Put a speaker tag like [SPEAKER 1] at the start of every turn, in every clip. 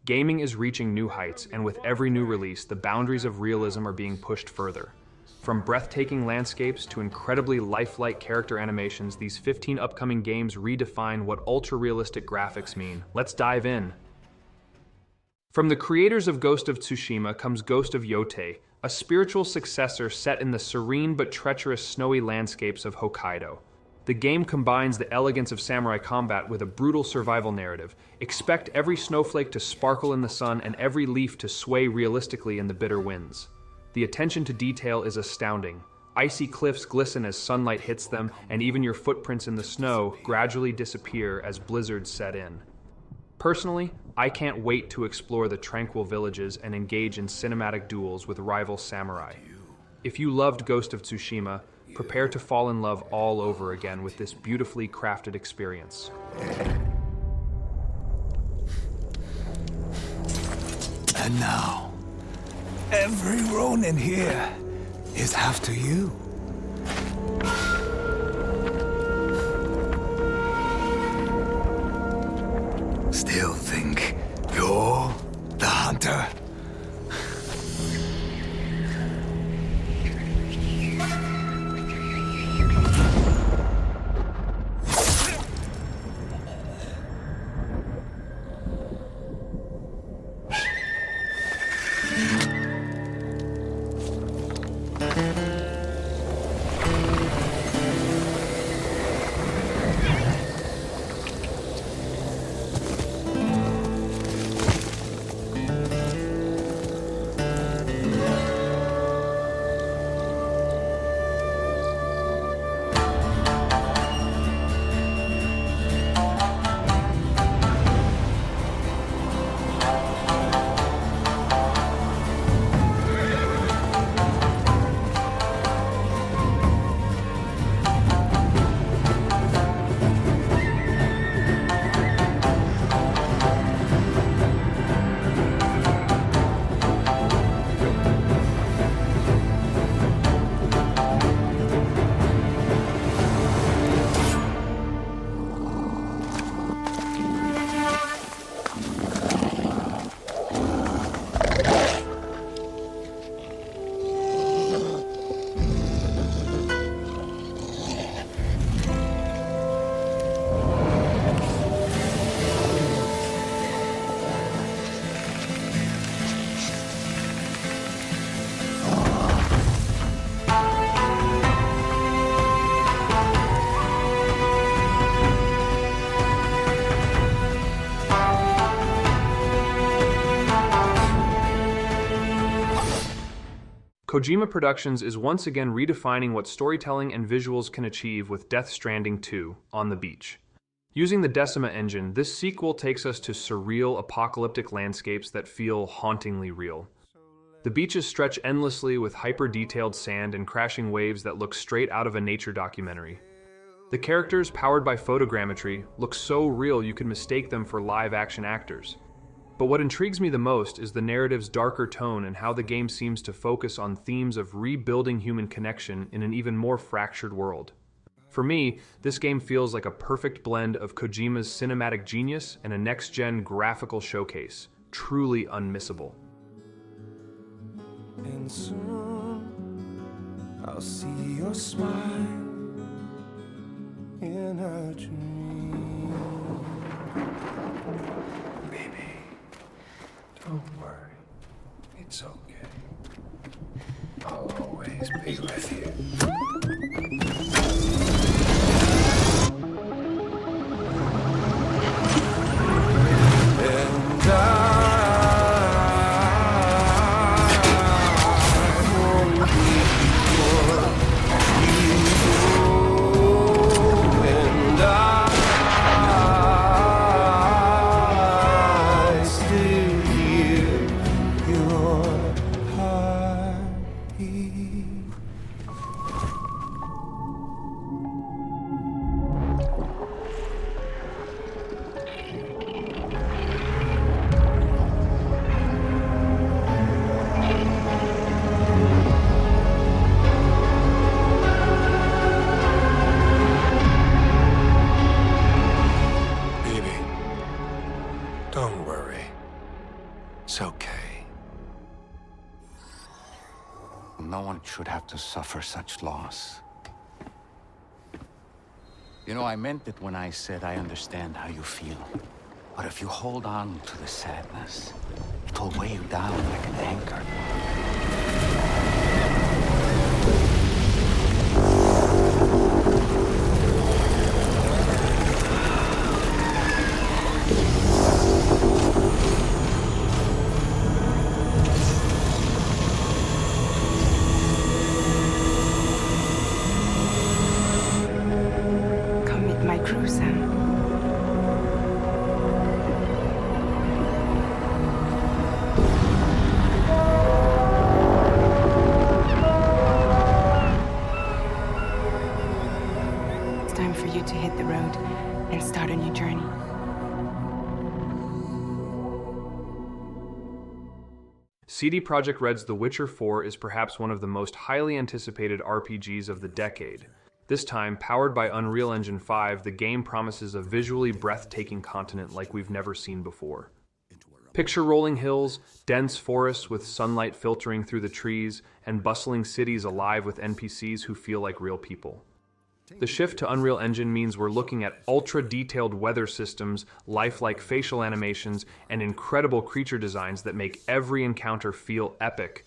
[SPEAKER 1] Gaming is reaching new heights, and with every new release, the boundaries of realism are being pushed further. From breathtaking landscapes to incredibly lifelike character animations, these 15 upcoming games redefine what ultra-realistic graphics mean. Let's dive in. From the creators of Ghost of Tsushima comes Ghost of Yōtei, a spiritual successor set in the serene but treacherous snowy landscapes of Hokkaido. The game combines the elegance of samurai combat with a brutal survival narrative. Expect every snowflake to sparkle in the sun and every leaf to sway realistically in the bitter winds. The attention to detail is astounding. Icy cliffs glisten as sunlight hits them, and even your footprints in the snow gradually disappear as blizzards set in. Personally, I can't wait to explore the tranquil villages and engage in cinematic duels with rival samurai. If you loved Ghost of Tsushima, prepare to fall in love all over again with this beautifully crafted experience.
[SPEAKER 2] And now, every Ronin here is after you. Still think you're the hunter?
[SPEAKER 1] Kojima Productions is once again redefining what storytelling and visuals can achieve with Death Stranding 2, On the Beach. Using the Decima engine, this sequel takes us to surreal, apocalyptic landscapes that feel hauntingly real. The beaches stretch endlessly with hyper-detailed sand and crashing waves that look straight out of a nature documentary. The characters, powered by photogrammetry, look so real you could mistake them for live-action actors. But what intrigues me the most is the narrative's darker tone and how the game seems to focus on themes of rebuilding human connection in an even more fractured world. For me, this game feels like a perfect blend of Kojima's cinematic genius and a next-gen graphical showcase, truly unmissable.
[SPEAKER 3] And soon I'll see your smile in a dream. Baby, don't worry, it's okay. I'll always be with you. And
[SPEAKER 2] It's okay.
[SPEAKER 4] No one should have to suffer such loss. You know, I meant it when I said I understand how you feel. But if you hold on to the sadness, it'll weigh you down like an anchor.
[SPEAKER 5] Come with my crew, Sam. It's time for you to hit the road and start a new journey.
[SPEAKER 1] CD Projekt Red's The Witcher 4 is perhaps one of the most highly anticipated RPGs of the decade. This time, powered by Unreal Engine 5, the game promises a visually breathtaking continent like we've never seen before. Picture rolling hills, dense forests with sunlight filtering through the trees, and bustling cities alive with NPCs who feel like real people. The shift to Unreal Engine means we're looking at ultra-detailed weather systems, lifelike facial animations, and incredible creature designs that make every encounter feel epic.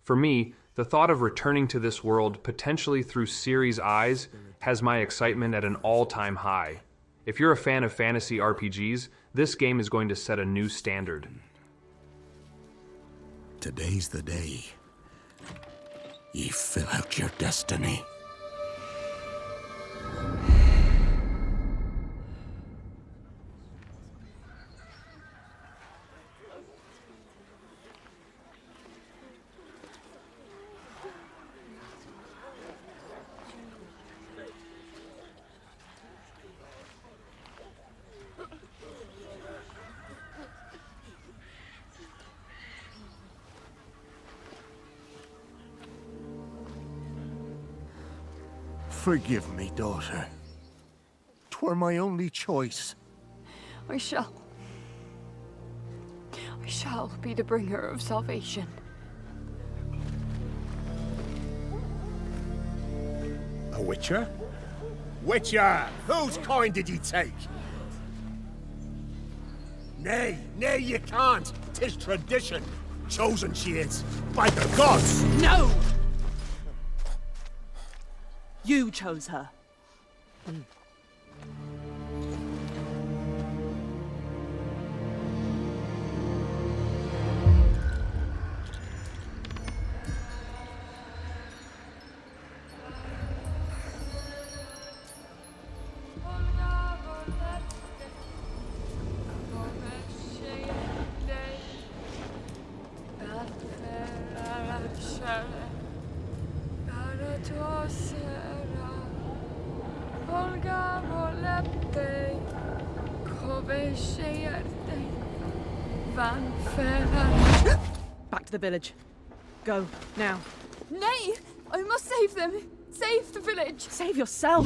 [SPEAKER 1] For me, the thought of returning to this world, potentially through Ciri's eyes, has my excitement at an all-time high. If you're a fan of fantasy RPGs, this game is going to set a new standard.
[SPEAKER 6] Today's the day. Ye fill out your destiny. Forgive me, daughter. 'Twere my only choice.
[SPEAKER 7] I shall be the bringer of salvation.
[SPEAKER 6] A witcher? Witcher! Whose coin did ye take? Nay, you can't. 'Tis tradition. Chosen she is, by the gods!
[SPEAKER 8] No! You chose her. Back to the village. Go, now.
[SPEAKER 7] Nay! I must save them! Save the village!
[SPEAKER 8] Save yourself!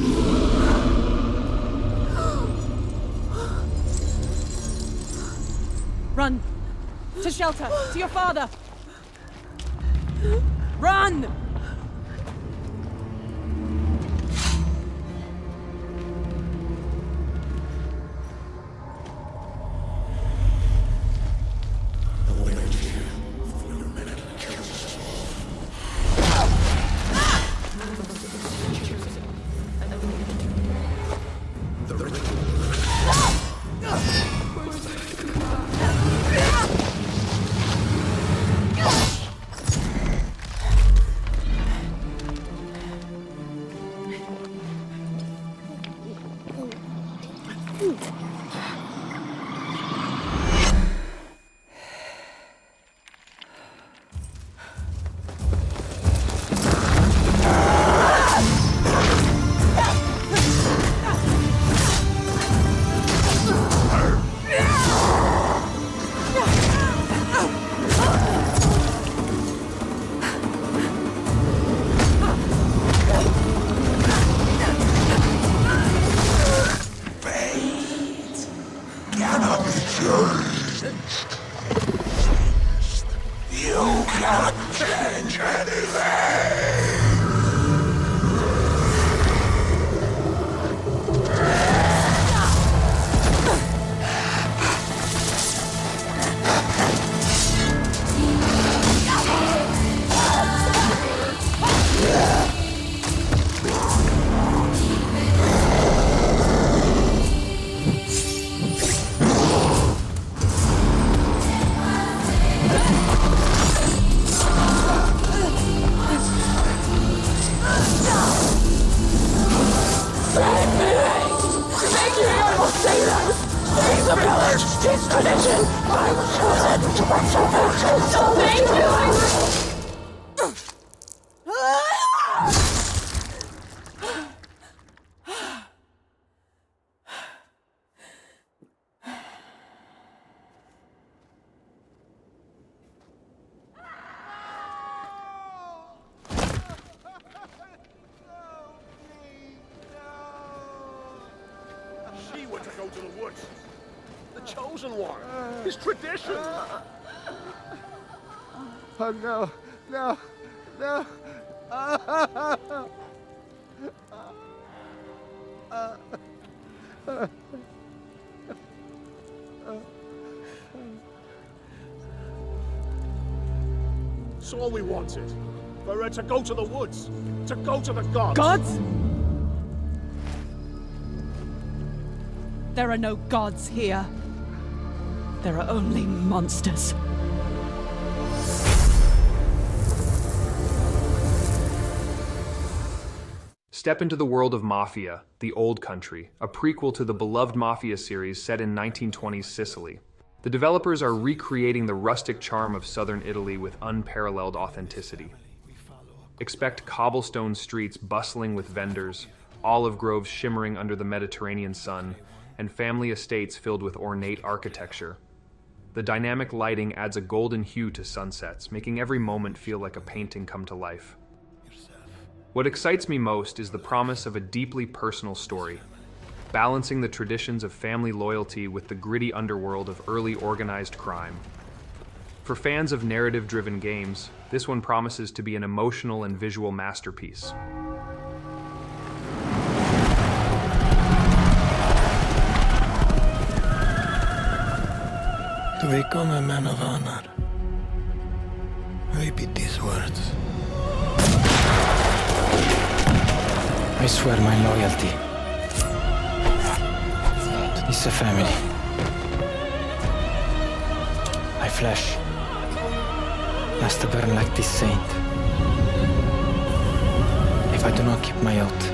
[SPEAKER 8] Run! To shelter! To your father! Run!
[SPEAKER 6] She were to go to the woods. The chosen one. His tradition.
[SPEAKER 3] Oh no, no, no.
[SPEAKER 6] It's all we wanted. For her to go to the woods. To go to the gods.
[SPEAKER 8] Gods? There are no gods here. There are only monsters.
[SPEAKER 1] Step into the world of Mafia, the Old Country, a prequel to the beloved Mafia series set in 1920s Sicily. The developers are recreating the rustic charm of southern Italy with unparalleled authenticity. Expect cobblestone streets bustling with vendors, olive groves shimmering under the Mediterranean sun, and family estates filled with ornate architecture. The dynamic lighting adds a golden hue to sunsets, making every moment feel like a painting come to life. What excites me most is the promise of a deeply personal story, balancing the traditions of family loyalty with the gritty underworld of early organized crime. For fans of narrative-driven games, this one promises to be an emotional and visual masterpiece.
[SPEAKER 2] To become a man of honor, repeat these words. I swear my loyalty to this family. My flesh must burn like this saint. If I do not keep my oath,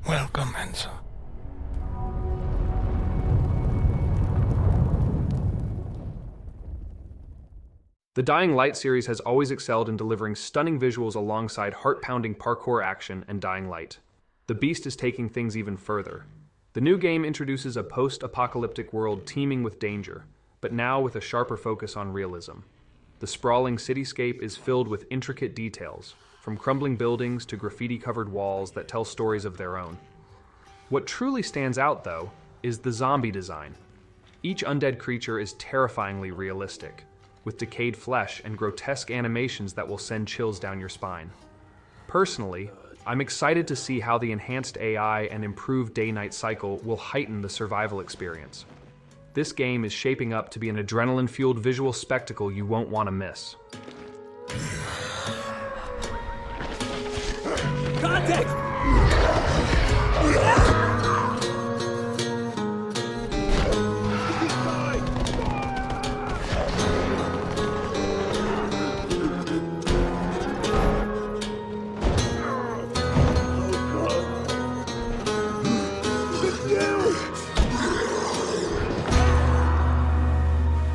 [SPEAKER 2] welcome, Enzo.
[SPEAKER 1] The Dying Light series has always excelled in delivering stunning visuals alongside heart-pounding parkour action and Dying Light. The Beast is taking things even further. The new game introduces a post-apocalyptic world teeming with danger, but now with a sharper focus on realism. The sprawling cityscape is filled with intricate details, from crumbling buildings to graffiti-covered walls that tell stories of their own. What truly stands out, though, is the zombie design. Each undead creature is terrifyingly realistic, with decayed flesh and grotesque animations that will send chills down your spine. Personally, I'm excited to see how the enhanced AI and improved day-night cycle will heighten the survival experience. This game is shaping up to be an adrenaline-fueled visual spectacle you won't want to miss.
[SPEAKER 6] Contact!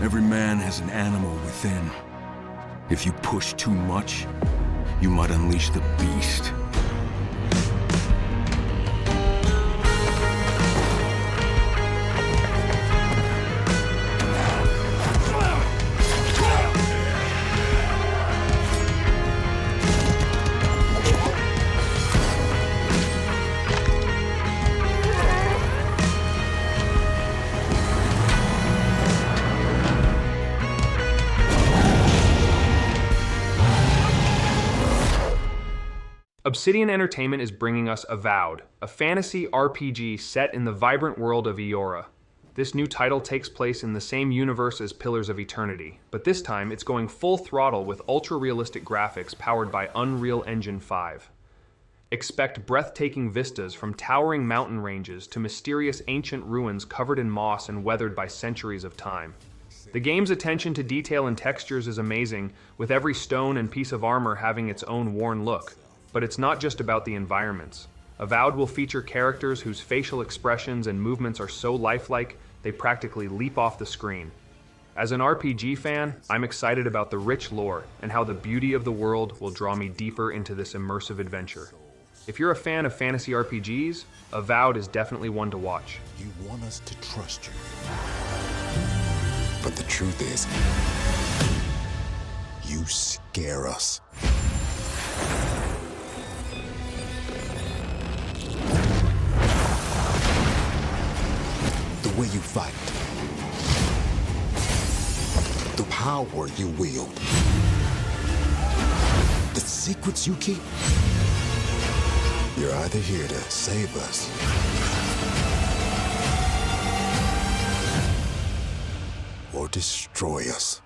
[SPEAKER 9] Every man has an animal within. If you push too much, you might unleash the beast.
[SPEAKER 1] Obsidian Entertainment is bringing us Avowed, a fantasy RPG set in the vibrant world of Eora. This new title takes place in the same universe as Pillars of Eternity, but this time it's going full throttle with ultra-realistic graphics powered by Unreal Engine 5. Expect breathtaking vistas from towering mountain ranges to mysterious ancient ruins covered in moss and weathered by centuries of time. The game's attention to detail and textures is amazing, with every stone and piece of armor having its own worn look. But it's not just about the environments. Avowed will feature characters whose facial expressions and movements are so lifelike, they practically leap off the screen. As an RPG fan, I'm excited about the rich lore and how the beauty of the world will draw me deeper into this immersive adventure. If you're a fan of fantasy RPGs, Avowed is definitely one to watch.
[SPEAKER 10] You want us to trust you. But the truth is, you scare us. The way you fight. The power you wield. The secrets you keep. You're either here to save us or destroy us.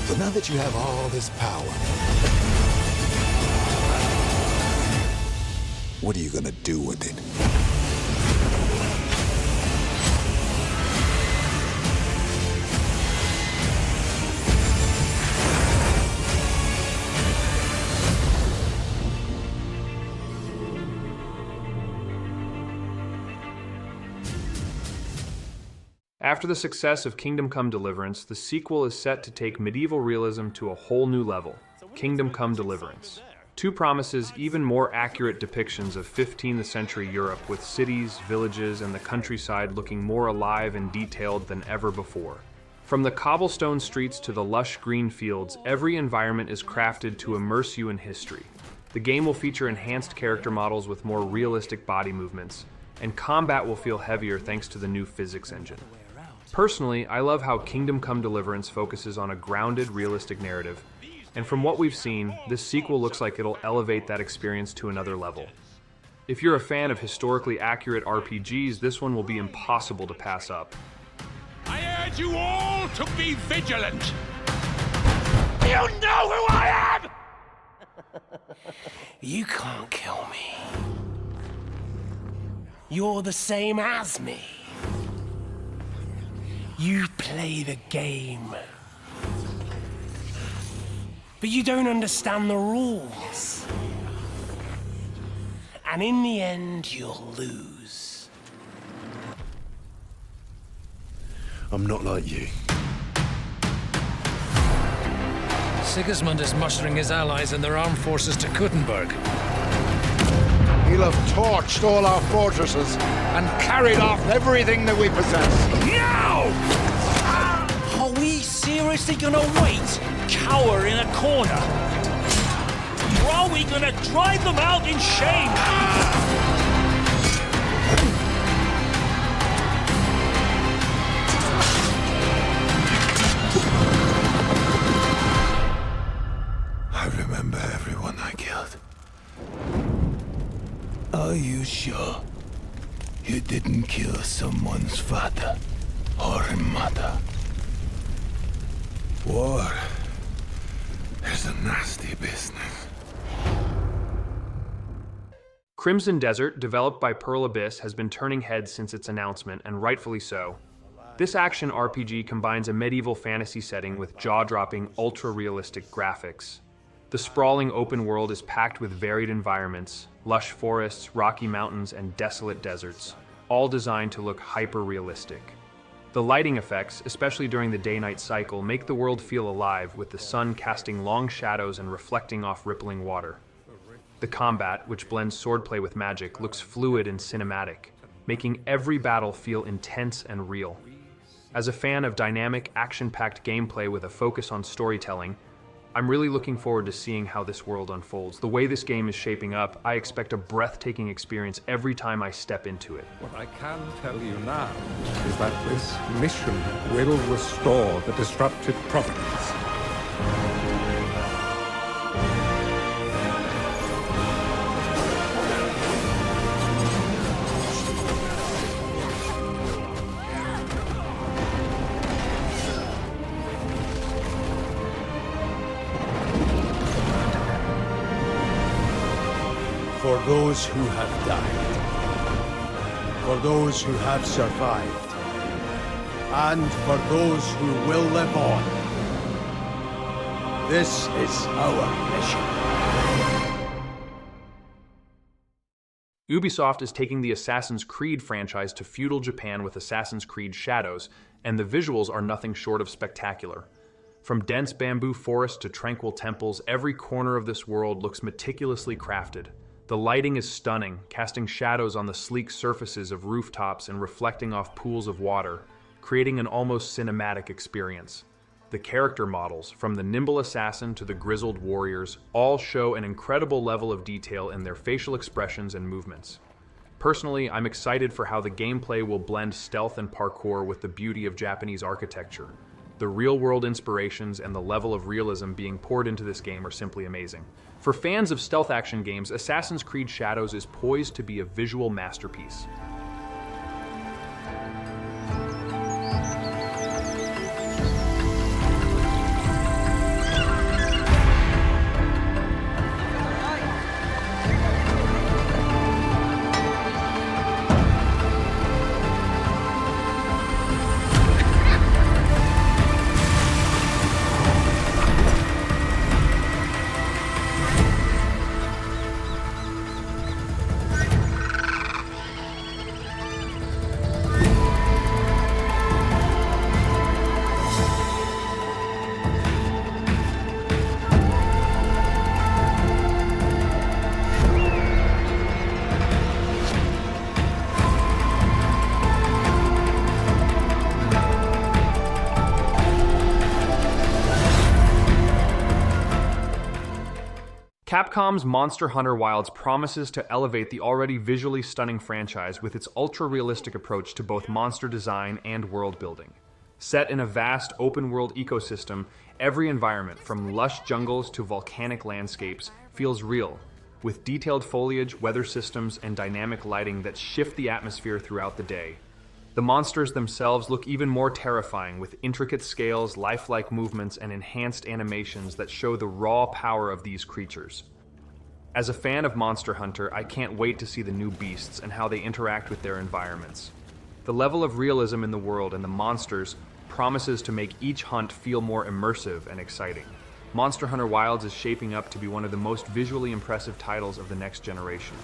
[SPEAKER 10] So now that you have all this power, what are you gonna do with it?
[SPEAKER 1] After the success of Kingdom Come: Deliverance, the sequel is set to take medieval realism to a whole new level, Kingdom Come: Deliverance. 2 promises even more accurate depictions of 15th century Europe, with cities, villages, and the countryside looking more alive and detailed than ever before. From the cobblestone streets to the lush green fields, every environment is crafted to immerse you in history. The game will feature enhanced character models with more realistic body movements, and combat will feel heavier thanks to the new physics engine. Personally, I love how Kingdom Come: Deliverance focuses on a grounded, realistic narrative, and from what we've seen, this sequel looks like it'll elevate that experience to another level. If you're a fan of historically accurate RPGs, this one will be impossible to pass up.
[SPEAKER 6] I urge you all to be vigilant! You know who I am!
[SPEAKER 11] You can't kill me. You're the same as me. You play the game. But you don't understand the rules. And in the end, you'll lose.
[SPEAKER 10] I'm not like you.
[SPEAKER 2] Sigismund is mustering his allies and their armed forces to Kuttenberg.
[SPEAKER 3] He'll have torched all our fortresses and carried off everything that we possess.
[SPEAKER 6] Now!
[SPEAKER 11] Are we seriously gonna wait, cower in a corner? Or are we gonna drive them out in shame?
[SPEAKER 10] I remember everyone I killed. Are you sure you didn't kill someone's father or mother? War is a nasty business.
[SPEAKER 1] Crimson Desert, developed by Pearl Abyss, has been turning heads since its announcement, and rightfully so. This action RPG combines a medieval fantasy setting with jaw-dropping, ultra-realistic graphics. The sprawling open world is packed with varied environments, lush forests, rocky mountains, and desolate deserts, all designed to look hyper-realistic. The lighting effects, especially during the day-night cycle, make the world feel alive, with the sun casting long shadows and reflecting off rippling water. The combat, which blends swordplay with magic, looks fluid and cinematic, making every battle feel intense and real. As a fan of dynamic, action-packed gameplay with a focus on storytelling, I'm really looking forward to seeing how this world unfolds. The way this game is shaping up, I expect a breathtaking experience every time I step into it.
[SPEAKER 12] What I can tell you now is that this mission will restore the disrupted providence.
[SPEAKER 13] For those who have died, for those who have survived, and for those who will live on. This is our mission.
[SPEAKER 1] Ubisoft is taking the Assassin's Creed franchise to feudal Japan with Assassin's Creed Shadows, and the visuals are nothing short of spectacular. From dense bamboo forests to tranquil temples, every corner of this world looks meticulously crafted. The lighting is stunning, casting shadows on the sleek surfaces of rooftops and reflecting off pools of water, creating an almost cinematic experience. The character models, from the nimble assassin to the grizzled warriors, all show an incredible level of detail in their facial expressions and movements. Personally, I'm excited for how the gameplay will blend stealth and parkour with the beauty of Japanese architecture. The real-world inspirations and the level of realism being poured into this game are simply amazing. For fans of stealth action games, Assassin's Creed Shadows is poised to be a visual masterpiece. Capcom's Monster Hunter Wilds promises to elevate the already visually stunning franchise with its ultra-realistic approach to both monster design and world building. Set in a vast open-world ecosystem, every environment, from lush jungles to volcanic landscapes, feels real, with detailed foliage, weather systems, and dynamic lighting that shift the atmosphere throughout the day. The monsters themselves look even more terrifying, with intricate scales, lifelike movements, and enhanced animations that show the raw power of these creatures. As a fan of Monster Hunter, I can't wait to see the new beasts and how they interact with their environments. The level of realism in the world and the monsters promises to make each hunt feel more immersive and exciting. Monster Hunter Wilds is shaping up to be one of the most visually impressive titles of the next generation.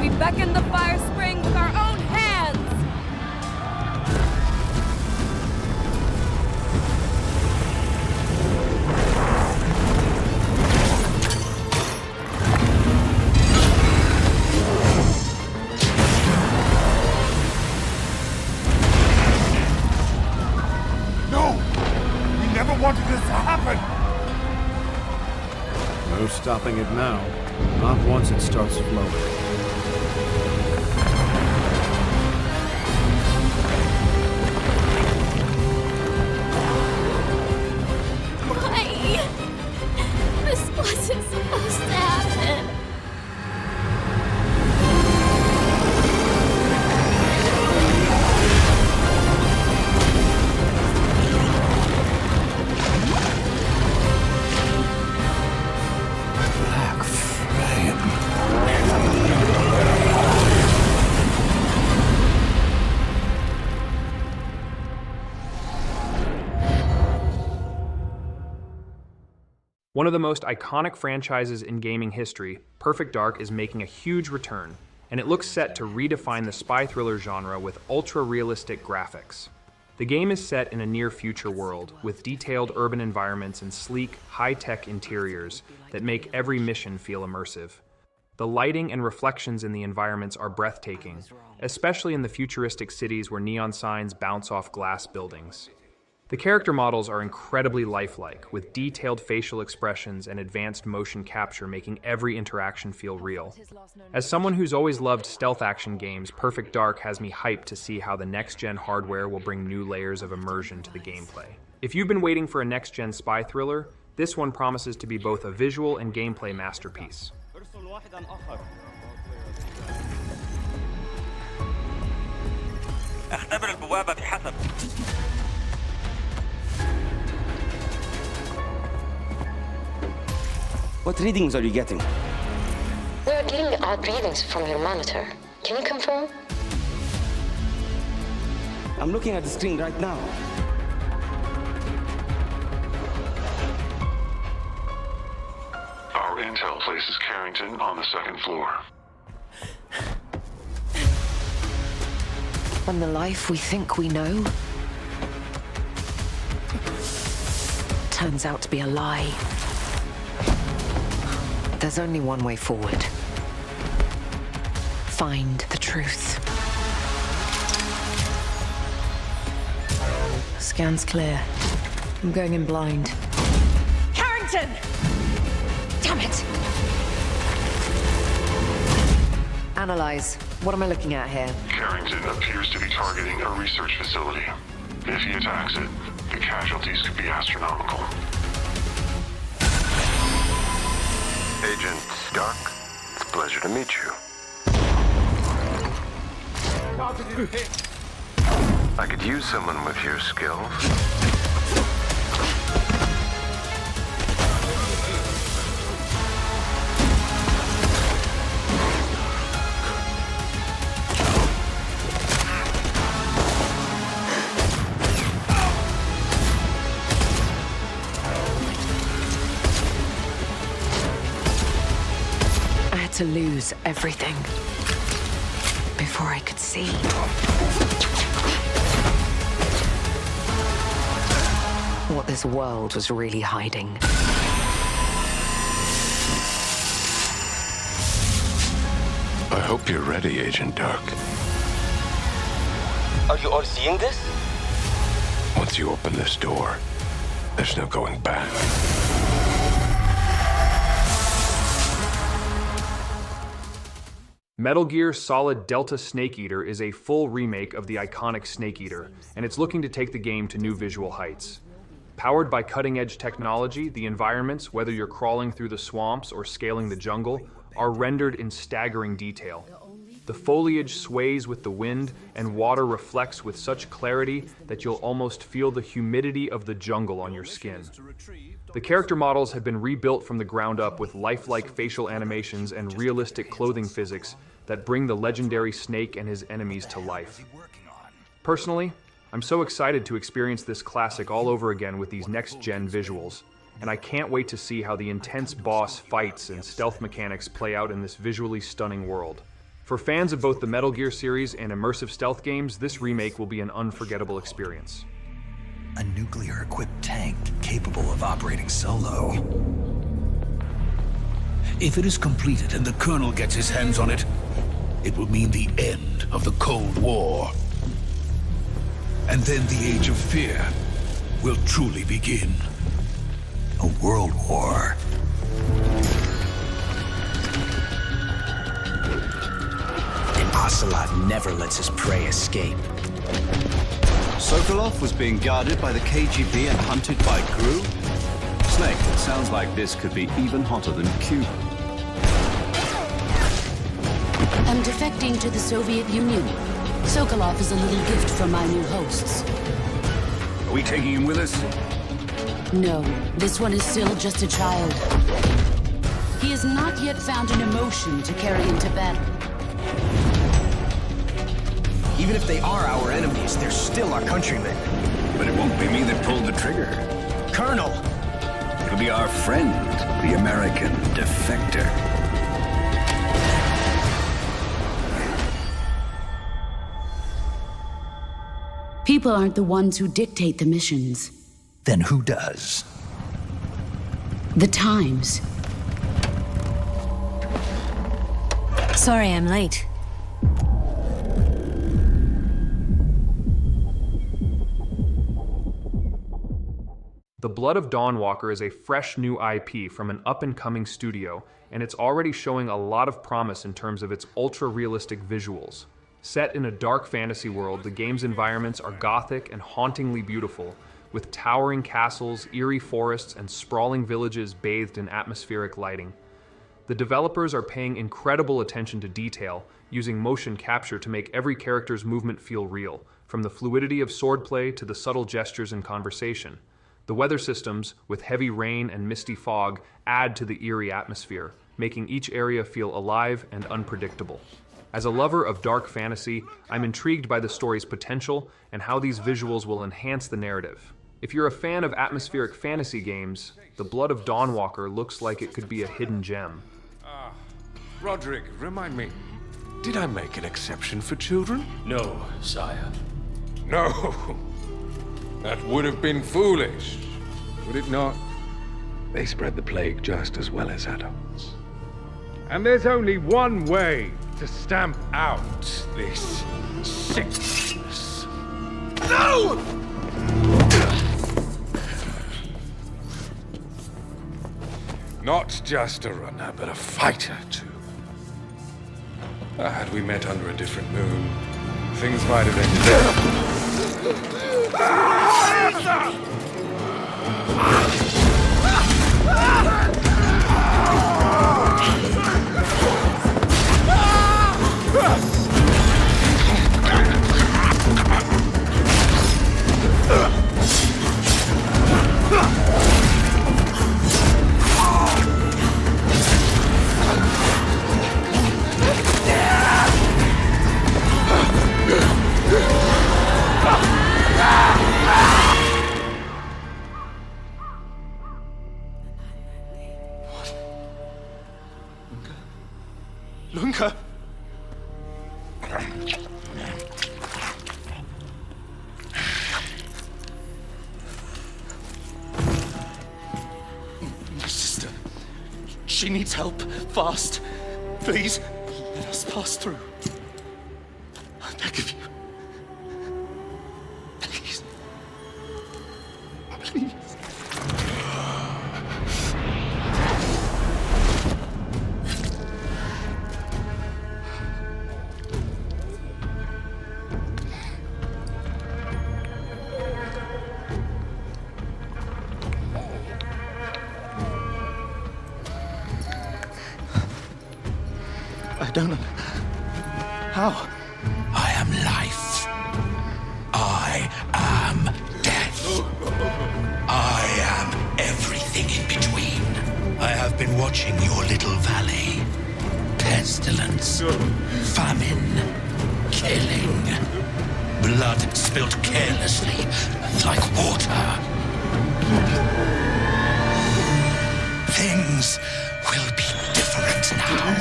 [SPEAKER 7] We beckon the fire spring with our own hands!
[SPEAKER 3] No! We never wanted this to happen!
[SPEAKER 13] No stopping it now. Not once it starts flowing.
[SPEAKER 7] Why? This wasn't supposed to happen.
[SPEAKER 1] One of the most iconic franchises in gaming history, Perfect Dark is making a huge return, and it looks set to redefine the spy thriller genre with ultra-realistic graphics. The game is set in a near-future world, with detailed urban environments and sleek, high-tech interiors that make every mission feel immersive. The lighting and reflections in the environments are breathtaking, especially in the futuristic cities where neon signs bounce off glass buildings. The character models are incredibly lifelike, with detailed facial expressions and advanced motion capture making every interaction feel real. As someone who's always loved stealth action games, Perfect Dark has me hyped to see how the next-gen hardware will bring new layers of immersion to the gameplay. If you've been waiting for a next-gen spy thriller, this one promises to be both a visual and gameplay masterpiece.
[SPEAKER 14] What readings are you getting?
[SPEAKER 15] We are getting odd readings from your monitor. Can you confirm?
[SPEAKER 14] I'm looking at the screen right now.
[SPEAKER 16] Our intel places Carrington on the second floor.
[SPEAKER 15] On the life we think we know turns out to be a lie. There's only one way forward. Find the truth. Scan's clear. I'm going in blind.
[SPEAKER 8] Carrington!
[SPEAKER 15] Damn it! Analyze. What am I looking at here?
[SPEAKER 16] Carrington appears to be targeting a research facility. If he attacks it, the casualties could be astronomical.
[SPEAKER 17] Agent Stark, it's a pleasure to meet you. I could use someone with your skills.
[SPEAKER 15] To lose everything before I could see. What this world was really hiding.
[SPEAKER 17] I hope you're ready, Agent Dark.
[SPEAKER 14] Are you all seeing this?
[SPEAKER 17] Once you open this door, there's no going back.
[SPEAKER 1] Metal Gear Solid Delta Snake Eater is a full remake of the iconic Snake Eater, and it's looking to take the game to new visual heights. Powered by cutting-edge technology, the environments, whether you're crawling through the swamps or scaling the jungle, are rendered in staggering detail. The foliage sways with the wind, and water reflects with such clarity that you'll almost feel the humidity of the jungle on your skin. The character models have been rebuilt from the ground up with lifelike facial animations and realistic clothing physics that bring the legendary Snake and his enemies to life. Personally, I'm so excited to experience this classic all over again with these next-gen visuals, and I can't wait to see how the intense boss fights and stealth mechanics play out in this visually stunning world. For fans of both the Metal Gear series and immersive stealth games, this remake will be an unforgettable experience.
[SPEAKER 18] A nuclear-equipped tank capable of operating solo.
[SPEAKER 10] If it is completed and the Colonel gets his hands on it, it will mean the end of the Cold War. And then the Age of Fear will truly begin.
[SPEAKER 18] A world war. An ocelot never lets his prey escape.
[SPEAKER 19] Sokolov was being guarded by the KGB and hunted by Gru? Snake, it sounds like this could be even hotter than Cuba.
[SPEAKER 20] I'm defecting to the Soviet Union. Sokolov is a little gift from my new hosts.
[SPEAKER 19] Are we taking him with us?
[SPEAKER 20] No, this one is still just a child. He has not yet found an emotion to carry into battle.
[SPEAKER 18] Even if they are our enemies, they're still our countrymen.
[SPEAKER 19] But it won't be me that pulled the trigger.
[SPEAKER 18] Colonel!
[SPEAKER 19] It'll be our friend, the American defector.
[SPEAKER 20] People aren't the ones who dictate the missions.
[SPEAKER 18] Then who does?
[SPEAKER 20] The Times.
[SPEAKER 21] Sorry I'm late.
[SPEAKER 1] The Blood of Dawnwalker is a fresh new IP from an up-and-coming studio, and it's already showing a lot of promise in terms of its ultra-realistic visuals. Set in a dark fantasy world, the game's environments are gothic and hauntingly beautiful, with towering castles, eerie forests, and sprawling villages bathed in atmospheric lighting. The developers are paying incredible attention to detail, using motion capture to make every character's movement feel real, from the fluidity of swordplay to the subtle gestures in conversation. The weather systems, with heavy rain and misty fog, add to the eerie atmosphere, making each area feel alive and unpredictable. As a lover of dark fantasy, I'm intrigued by the story's potential and how these visuals will enhance the narrative. If you're a fan of atmospheric fantasy games, The Blood of Dawnwalker looks like it could be a hidden gem.
[SPEAKER 12] Roderick, remind me, did I make an exception for children?
[SPEAKER 11] No, sire.
[SPEAKER 12] No! That would have been foolish, would it not? They spread the plague just as well as adults. And there's only one way to stamp out this sickness. No! Not just a runner, but a fighter, too. Had we met under a different moon, things might have ended there.
[SPEAKER 11] Lunka! My sister. She needs help. Fast. Please, let us pass through. I beg of you. Please. Please. I don't know. How?
[SPEAKER 10] I am life. I am death. I am everything in between. I have been watching your little valley. Pestilence, famine, killing, blood spilt carelessly like water. Things will be different now.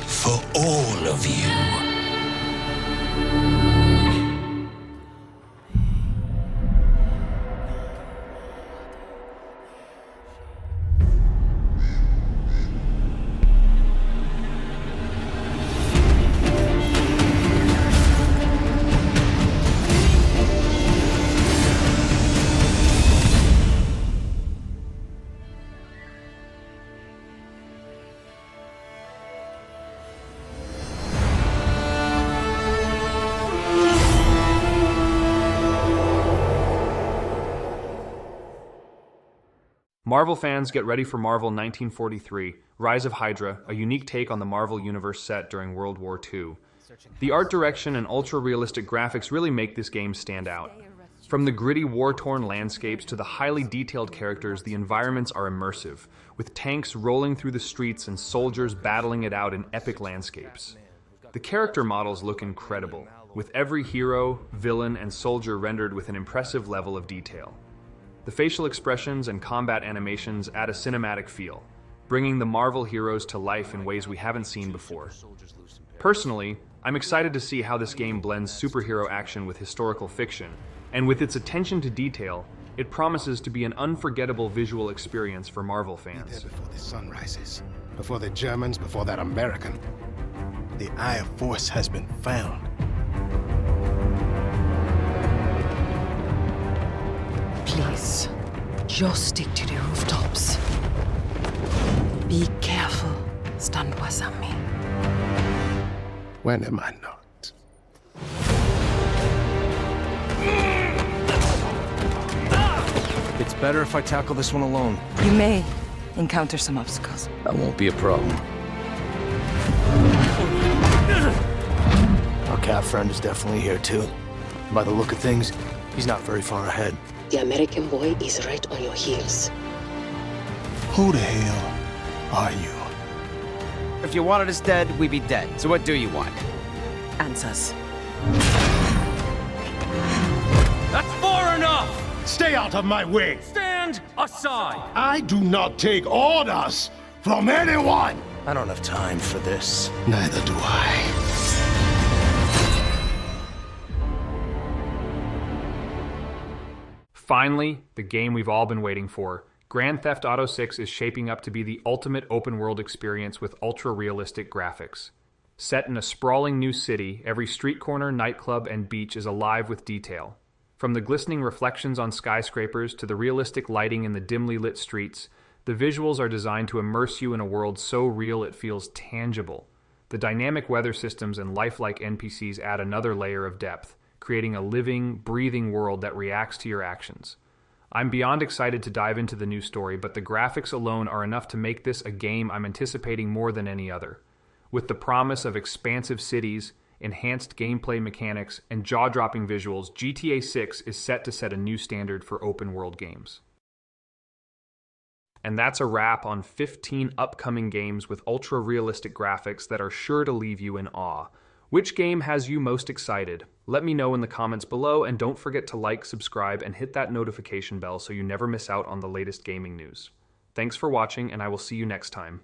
[SPEAKER 10] For all of you.
[SPEAKER 1] Marvel fans, get ready for Marvel 1943, Rise of Hydra, a unique take on the Marvel Universe set during World War II. The art direction and ultra-realistic graphics really make this game stand out. From the gritty, war-torn landscapes to the highly detailed characters, the environments are immersive, with tanks rolling through the streets and soldiers battling it out in epic landscapes. The character models look incredible, with every hero, villain, and soldier rendered with an impressive level of detail. The facial expressions and combat animations add a cinematic feel, bringing the Marvel heroes to life in ways we haven't seen before. Personally, I'm excited to see how this game blends superhero action with historical fiction, and with its attention to detail, it promises to be an unforgettable visual experience for Marvel fans.
[SPEAKER 4] Before the sun rises, before the Germans, before that American. The Eye of Force has been found.
[SPEAKER 8] Please, just stick to the rooftops. Be careful, Standwasami.
[SPEAKER 4] When am I not?
[SPEAKER 13] It's better if I tackle this one alone.
[SPEAKER 8] You may encounter some obstacles.
[SPEAKER 13] That won't be a problem.
[SPEAKER 4] Our cat friend is definitely here too. By the look of things, he's not very far ahead.
[SPEAKER 15] The American boy is right on your heels.
[SPEAKER 4] Who the hell are you?
[SPEAKER 22] If you wanted us dead, we'd be dead. So what do you want?
[SPEAKER 8] Answers.
[SPEAKER 11] That's far enough!
[SPEAKER 3] Stay out of my way!
[SPEAKER 11] Stand aside!
[SPEAKER 3] I do not take orders from anyone!
[SPEAKER 4] I don't have time for this. Neither do I.
[SPEAKER 1] Finally, the game we've all been waiting for. Grand Theft Auto 6 is shaping up to be the ultimate open-world experience with ultra-realistic graphics. Set in a sprawling new city, every street corner, nightclub, and beach is alive with detail. From the glistening reflections on skyscrapers to the realistic lighting in the dimly lit streets, the visuals are designed to immerse you in a world so real it feels tangible. The dynamic weather systems and lifelike NPCs add another layer of depth, creating a living, breathing world that reacts to your actions. I'm beyond excited to dive into the new story, but the graphics alone are enough to make this a game I'm anticipating more than any other. With the promise of expansive cities, enhanced gameplay mechanics, and jaw-dropping visuals, GTA 6 is set to set a new standard for open-world games. And that's a wrap on 15 upcoming games with ultra-realistic graphics that are sure to leave you in awe. Which game has you most excited? Let me know in the comments below, and don't forget to like, subscribe, and hit that notification bell so you never miss out on the latest gaming news. Thanks for watching, and I will see you next time.